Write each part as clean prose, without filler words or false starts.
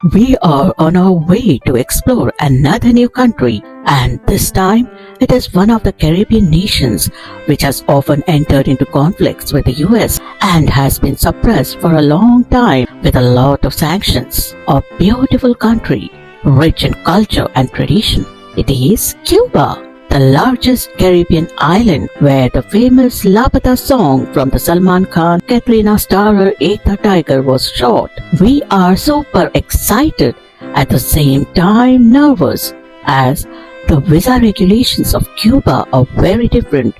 We are on our way to explore another new country, and this time it is one of the Caribbean nations which has often entered into conflicts with the US and has been suppressed for a long time with a lot of sanctions. A beautiful country, rich in culture and tradition. It is Cuba, the largest Caribbean island where the famous Lapata song from the Salman Khan Katrina starrer Ek Tha Tiger was shot. We are super excited, at the same time nervous, as the visa regulations of Cuba are very different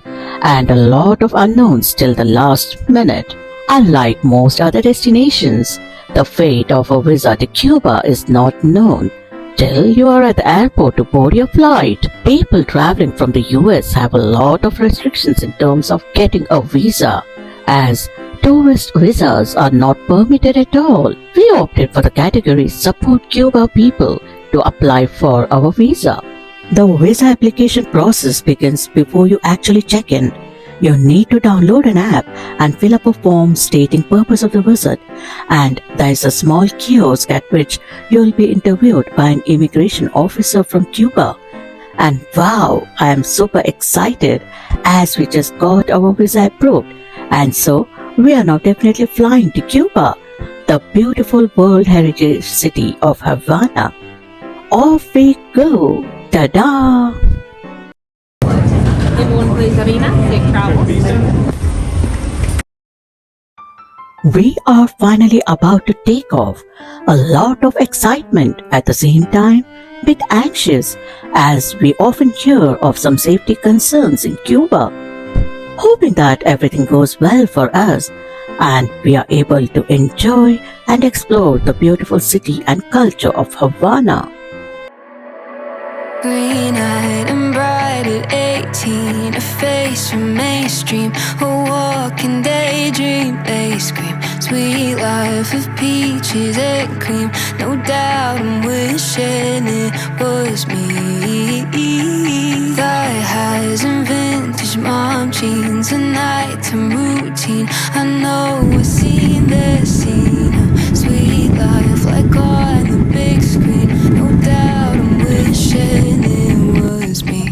and a lot of unknowns till the last minute. Unlike most other destinations, the fate of a visa to Cuba is not known till you are at the airport to board your flight. People traveling from the US have a lot of restrictions in terms of getting a visa, as tourist visas are not permitted at all. We opted for the category Support Cuba People to apply for our visa. The visa application process begins before you actually check in. You need to download an app and fill up a form stating purpose of the visit, and there is a small kiosk at which you will be interviewed by an immigration officer from Cuba. And wow, I am super excited as we just got our visa approved, and so we are now definitely flying to Cuba, the beautiful World Heritage City of Havana. Off we go! Ta-da! We are finally about to take off. A lot of excitement, at the same time, bit anxious, as we often hear of some safety concerns in Cuba. Hoping that everything goes well for us and we are able to enjoy and explore the beautiful city and culture of Havana. Green-eyed and bright at 18, a face from mainstream, a walking daydream. They scream, sweet life of peaches and cream. No doubt I'm wishing it was me. Thigh highs and vintage mom jeans, a nighttime routine. I know I've seen this scene. Sweet life like on the big screen. No doubt I'm wishing it was me.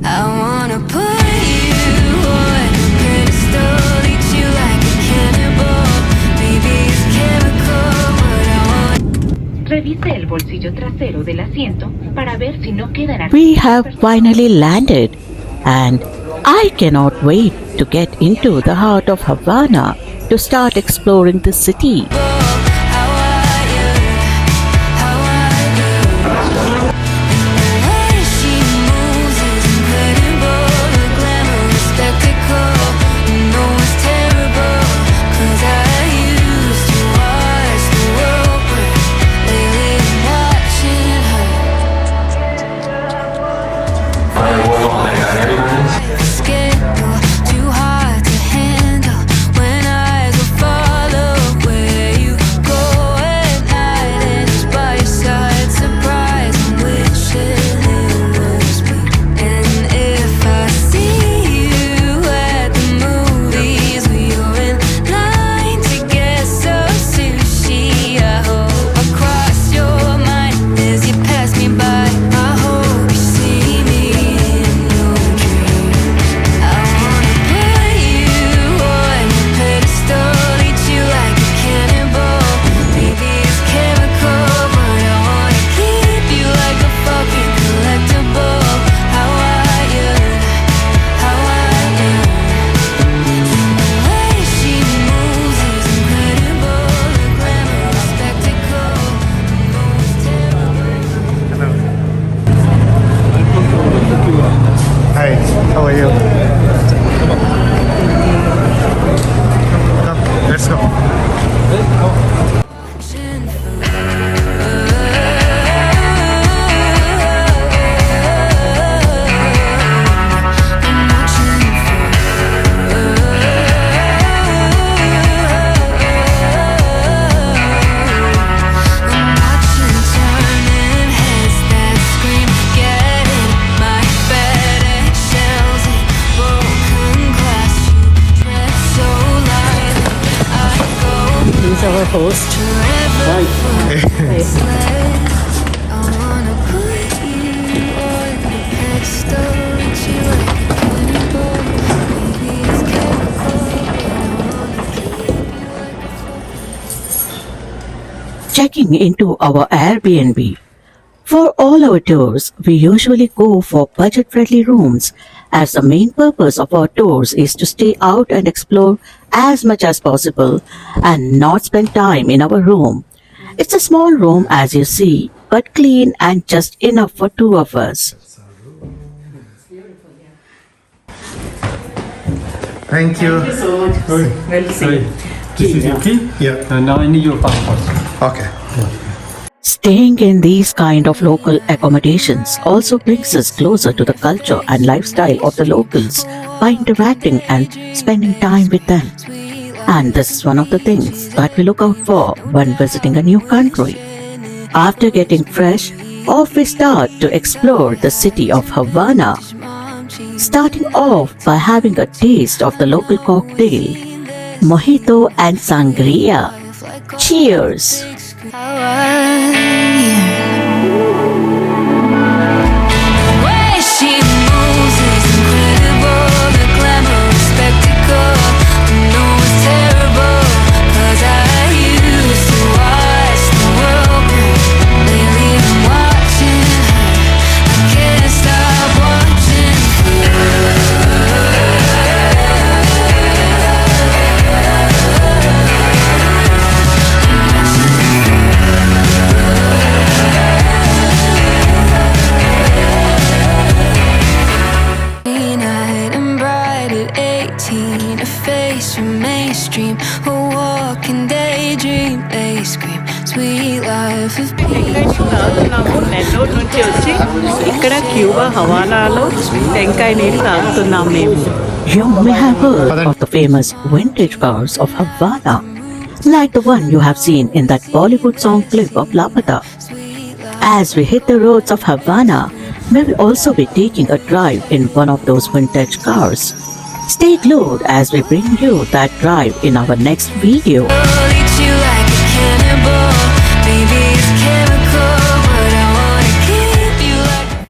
I wanna put you on a pedestal, eat you like a cannibal. Maybe it's chemical, but I want. Revise el bolsillo trasero del asiento para ver si no quedan. We have finally landed, and I cannot wait to get into the heart of Havana to start exploring the city. Hi, how are you? Come, let's go. He's our host. Hi. checking into our Airbnb. For all our tours, we usually go for budget-friendly rooms as the main purpose of our tours is to stay out and explore as much as possible and not spend time in our room. It's a small room as you see, but clean and just enough for two of us. Thank you. Well, see. This is your key? Yeah. Now I need your passport. Okay. Staying in these kind of local accommodations also brings us closer to the culture and lifestyle of the locals by interacting and spending time with them. And this is one of the things that we look out for when visiting a new country. After getting fresh, off we start to explore the city of Havana, starting off by having a taste of the local cocktail, mojito and sangria. Cheers! Mainstream, a walking daydream. They scream, sweet life of peace. తాగుతున్నాము Nellore నుంచి వచ్చి ఇక్కడ Cuba హవానాలో టెంకాయ నీళ్ళు తాగుతున్నాము మేము. You may have heard of the famous vintage cars of Havana, like the one you have seen in that Bollywood song clip of Lapata. As we hit the roads of Havana, we will also be taking a drive in one of those vintage cars. Stay glued as we bring you that drive in our next video. I'll eat you like a cannibal.